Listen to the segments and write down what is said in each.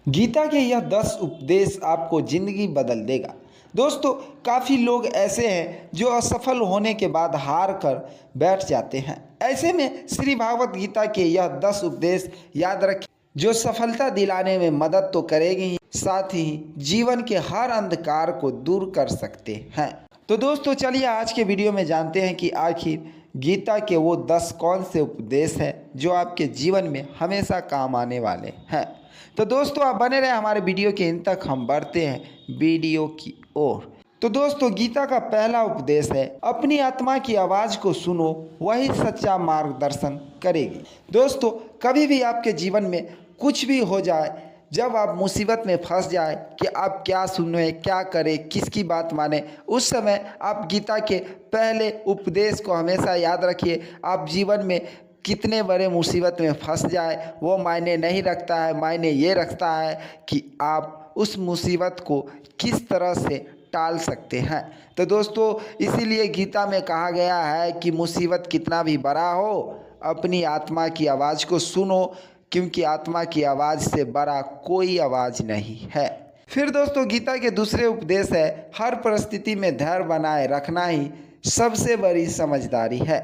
गीता के यह 10 उपदेश आपको ज़िंदगी बदल देगा। दोस्तों, काफ़ी लोग ऐसे हैं जो असफल होने के बाद हार कर बैठ जाते हैं। ऐसे में श्री भागवत गीता के यह 10 उपदेश याद रखें, जो सफलता दिलाने में मदद तो करेगी ही, साथ ही जीवन के हर अंधकार को दूर कर सकते हैं। तो दोस्तों, चलिए आज के वीडियो में जानते हैं कि आखिर गीता के वो 10 कौन से उपदेश हैं जो आपके जीवन में हमेशा काम आने वाले हैं। तो दोस्तों, आप बने रहे हमारे वीडियो के अंत तक। हम बढ़ते हैं वीडियो की ओर। तो दोस्तों, गीता का पहला उपदेश है, अपनी आत्मा की आवाज़ को सुनो, वही सच्चा मार्गदर्शन करेगी। दोस्तों, कभी भी आपके जीवन में कुछ भी हो जाए, जब आप मुसीबत में फंस जाए कि आप क्या सुने, क्या करें, किसकी बात माने, उस समय आप गीता के पहले उपदेश को हमेशा याद रखिए। आप जीवन में कितने बड़े मुसीबत में फंस जाए वो मायने नहीं रखता है, मायने ये रखता है कि आप उस मुसीबत को किस तरह से टाल सकते हैं। तो दोस्तों, इसीलिए गीता में कहा गया है कि मुसीबत कितना भी बड़ा हो, अपनी आत्मा की आवाज़ को सुनो, क्योंकि आत्मा की आवाज़ से बड़ा कोई आवाज़ नहीं है। फिर दोस्तों, गीता के दूसरे उपदेश है, हर परिस्थिति में धैर्य बनाए रखना ही सबसे बड़ी समझदारी है।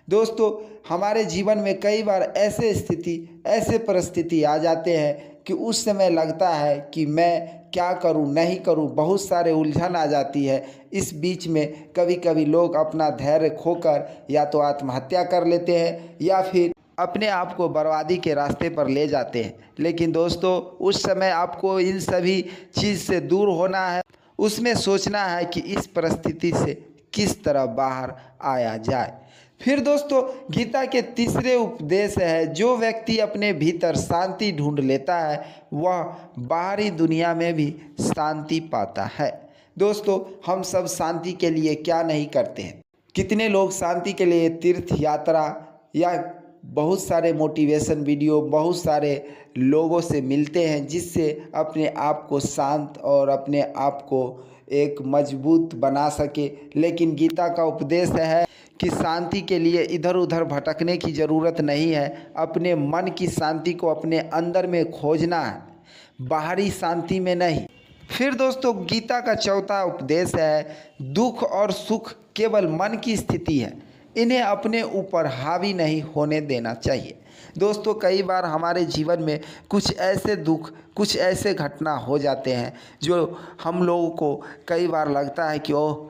दोस्तों, हमारे जीवन में कई बार ऐसे परिस्थिति आ जाते हैं कि उस समय लगता है कि मैं क्या करूं, नहीं करूं, बहुत सारे उलझन आ जाती है। इस बीच में कभी कभी लोग अपना धैर्य खोकर या तो आत्महत्या कर लेते हैं या फिर अपने आप को बर्बादी के रास्ते पर ले जाते हैं। लेकिन दोस्तों, उस समय आपको इन सभी चीज़ से दूर होना है, उसमें सोचना है कि इस परिस्थिति से किस तरह बाहर आया जाए। फिर दोस्तों, गीता के तीसरे उपदेश है, जो व्यक्ति अपने भीतर शांति ढूंढ लेता है वह बाहरी दुनिया में भी शांति पाता है। दोस्तों, हम सब शांति के लिए क्या नहीं करते हैं। कितने लोग शांति के लिए तीर्थ यात्रा या बहुत सारे मोटिवेशन वीडियो, बहुत सारे लोगों से मिलते हैं, जिससे अपने आप को शांत और अपने आप को एक मजबूत बना सके। लेकिन गीता का उपदेश है कि शांति के लिए इधर उधर भटकने की ज़रूरत नहीं है। अपने मन की शांति को अपने अंदर में खोजना है, बाहरी शांति में नहीं। फिर दोस्तों, गीता का चौथा उपदेश है, दुख और सुख केवल मन की स्थिति है, इन्हें अपने ऊपर हावी नहीं होने देना चाहिए। दोस्तों, कई बार हमारे जीवन में कुछ ऐसे दुख, कुछ ऐसे घटना हो जाते हैं जो हम लोगों को कई बार लगता है कि ओह,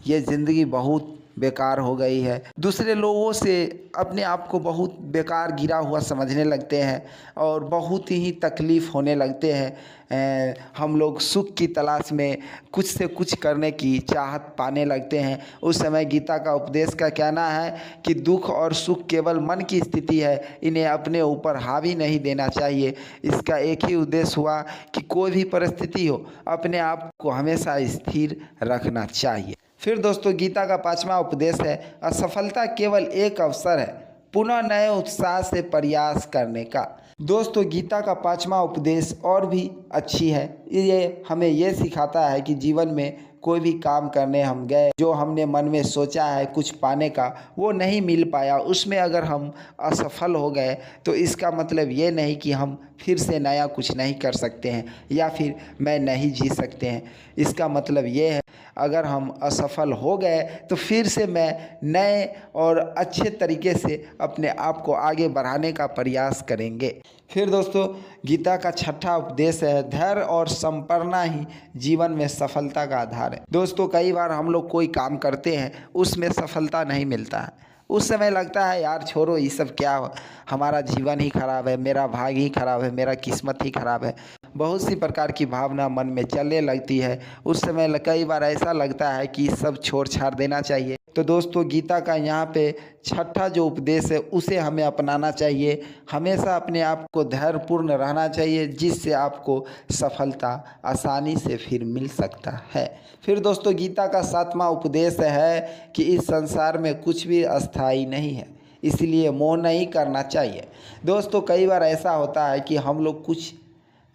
ये ज़िंदगी बहुत बेकार हो गई है। दूसरे लोगों से अपने आप को बहुत बेकार गिरा हुआ समझने लगते हैं और बहुत ही तकलीफ़ होने लगते हैं। हम लोग सुख की तलाश में कुछ से कुछ करने की चाहत पाने लगते हैं। उस समय गीता का उपदेश का कहना है कि दुख और सुख केवल मन की स्थिति है, इन्हें अपने ऊपर हावी नहीं देना चाहिए। इसका एक ही उद्देश्य हुआ कि कोई भी परिस्थिति हो, अपने आप को हमेशा स्थिर रखना चाहिए। फिर दोस्तों, गीता का पांचवा उपदेश है, असफलता केवल एक अवसर है, पुनः नए उत्साह से प्रयास करने का। दोस्तों, गीता का पांचवा उपदेश और भी अच्छी है। ये हमें ये सिखाता है कि जीवन में कोई भी काम करने हम गए, जो हमने मन में सोचा है कुछ पाने का, वो नहीं मिल पाया, उसमें अगर हम असफल हो गए तो इसका मतलब ये नहीं कि हम फिर से नया कुछ नहीं कर सकते हैं या फिर मैं नहीं जी सकते हैं। इसका मतलब ये है, अगर हम असफल हो गए तो फिर से मैं नए और अच्छे तरीके से अपने आप को आगे बढ़ाने का प्रयास करेंगे। फिर दोस्तों, गीता का छठा उपदेश है, धैर्य और संपन्नता ही जीवन में सफलता का आधार है। दोस्तों, कई बार हम लोग कोई काम करते हैं, उसमें सफलता नहीं मिलता है, उस समय लगता है यार छोड़ो, ये सब क्या हो, हमारा जीवन ही खराब है, मेरा भाग ही खराब है, मेरा किस्मत ही खराब है। बहुत सी प्रकार की भावना मन में चलने लगती है। उस समय कई बार ऐसा लगता है कि सब छोड़ छाड़ देना चाहिए। तो दोस्तों, गीता का यहाँ पे छठा जो उपदेश है उसे हमें अपनाना चाहिए। हमेशा अपने आप को धैर्यपूर्ण रहना चाहिए, जिससे आपको सफलता आसानी से फिर मिल सकता है। फिर दोस्तों, गीता का सातवां उपदेश है कि इस संसार में कुछ भी अस्थाई नहीं है, इसलिए मोह नहीं करना चाहिए। दोस्तों, कई बार ऐसा होता है कि हम लोग कुछ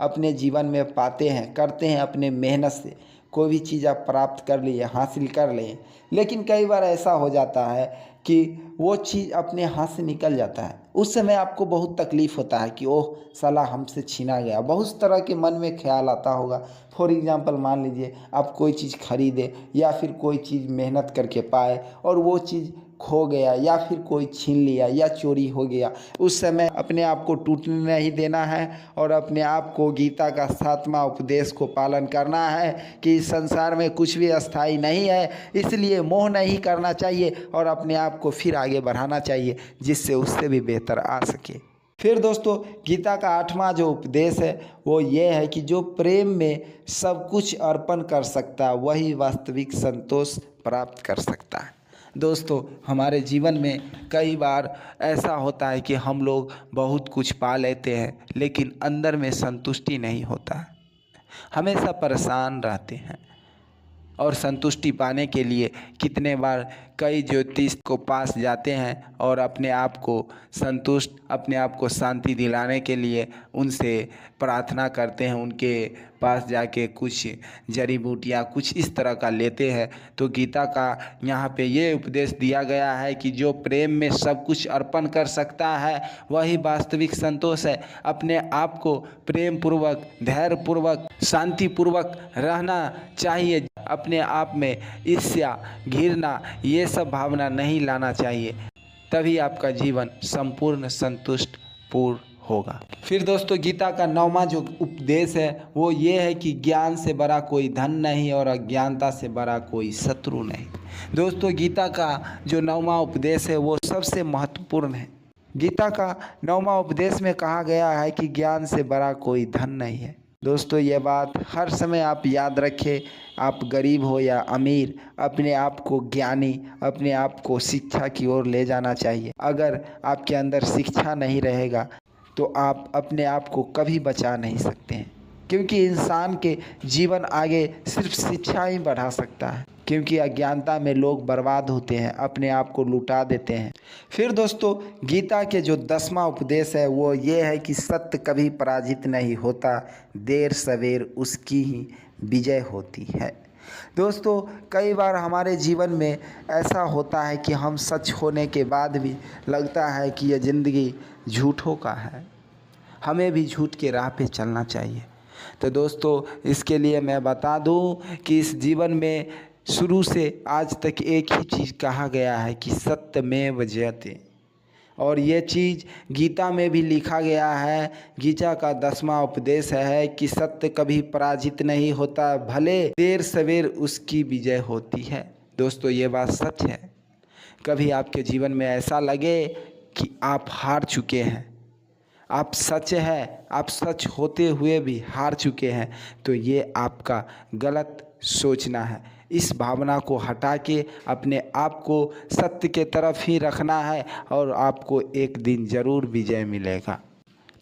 अपने जीवन में पाते हैं, करते हैं, अपने मेहनत से कोई भी चीज़ आप प्राप्त कर लिए, हासिल कर लें, लेकिन कई बार ऐसा हो जाता है कि वो चीज़ अपने हाथ से निकल जाता है, उस समय आपको बहुत तकलीफ़ होता है कि ओह साला हमसे छीना गया। बहुत तरह के मन में ख्याल आता होगा। फॉर एग्ज़ाम्पल मान लीजिए आप कोई चीज़ खरीदे या फिर कोई चीज़ मेहनत करके पाए और वो चीज़ खो गया या फिर कोई छीन लिया या चोरी हो गया। उस समय अपने आप को टूटने नहीं देना है और अपने आप को गीता का 7वां उपदेश को पालन करना है कि इस संसार में कुछ भी अस्थाई नहीं है, इसलिए मोह नहीं करना चाहिए और अपने आप को फिर आगे बढ़ाना चाहिए जिससे उससे भी बेहतर आ सके। फिर दोस्तों गीता का 8वां जो उपदेश है वो ये है कि जो प्रेम में सब कुछ अर्पण कर सकता है वही वास्तविक संतोष प्राप्त कर सकता है। दोस्तों हमारे जीवन में कई बार ऐसा होता है कि हम लोग बहुत कुछ पा लेते हैं लेकिन अंदर में संतुष्टि नहीं होता है, हमेशा परेशान रहते हैं और संतुष्टि पाने के लिए कितने बार कई ज्योतिष को पास जाते हैं और अपने आप को संतुष्ट, अपने आप को शांति दिलाने के लिए उनसे प्रार्थना करते हैं, उनके पास जाके कुछ जड़ी बूटियाँ कुछ इस तरह का लेते हैं। तो गीता का यहाँ पे ये उपदेश दिया गया है कि जो प्रेम में सब कुछ अर्पण कर सकता है वही वास्तविक संतोष है। अपने आप को प्रेम पूर्वक, धैर्य पूर्वक, शांति पूर्वक रहना चाहिए। अपने आप में ईर्ष्या, घृणा ये सब भावना नहीं लाना चाहिए, तभी आपका जीवन संपूर्ण संतुष्ट पूर्ण होगा। फिर दोस्तों गीता का 9वां जो उपदेश है वो ये है कि ज्ञान से बड़ा कोई धन नहीं और अज्ञानता से बड़ा कोई शत्रु नहीं। दोस्तों गीता का जो 9वां उपदेश है वो सबसे महत्वपूर्ण है। गीता का 9वां उपदेश में कहा गया है कि ज्ञान से बड़ा कोई धन नहीं है। दोस्तों ये बात हर समय आप याद रखें, आप गरीब हो या अमीर, अपने आप को ज्ञानी, अपने आप को शिक्षा की ओर ले जाना चाहिए। अगर आपके अंदर शिक्षा नहीं रहेगा तो आप अपने आप को कभी बचा नहीं सकते हैं, क्योंकि इंसान के जीवन आगे सिर्फ शिक्षा ही बढ़ा सकता है, क्योंकि अज्ञानता में लोग बर्बाद होते हैं, अपने आप को लुटा देते हैं। फिर दोस्तों गीता के जो 10वां उपदेश है वो ये है कि सत्य कभी पराजित नहीं होता, देर सवेर उसकी ही विजय होती है। दोस्तों कई बार हमारे जीवन में ऐसा होता है कि हम सच होने के बाद भी लगता है कि यह ज़िंदगी झूठों का है, हमें भी झूठ के राह पे चलना चाहिए। तो दोस्तों इसके लिए मैं बता दूं कि इस जीवन में शुरू से आज तक एक ही चीज़ कहा गया है कि सत्यमेव जयते, और ये चीज़ गीता में भी लिखा गया है। गीता का 10वां उपदेश है कि सत्य कभी पराजित नहीं होता, भले देर सवेर उसकी विजय होती है। दोस्तों ये बात सच है। कभी आपके जीवन में ऐसा लगे कि आप हार चुके हैं, आप सच है, आप सच होते हुए भी हार चुके हैं, तो ये आपका गलत सोचना है। इस भावना को हटा के अपने आप को सत्य के तरफ ही रखना है और आपको एक दिन ज़रूर विजय मिलेगा।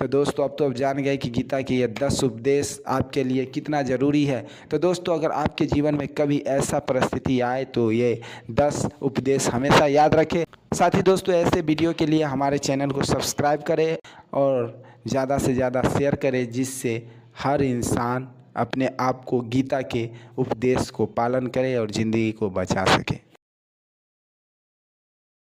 तो दोस्तों अब तो आप जान गए कि गीता के ये 10 उपदेश आपके लिए कितना ज़रूरी है। तो दोस्तों अगर आपके जीवन में कभी ऐसा परिस्थिति आए तो ये 10 उपदेश हमेशा याद रखें। साथ ही दोस्तों ऐसे वीडियो के लिए हमारे चैनल को सब्सक्राइब करें और ज़्यादा से ज़्यादा शेयर करें, जिससे हर इंसान अपने आप को गीता के उपदेश को पालन करे और ज़िंदगी को बचा सके।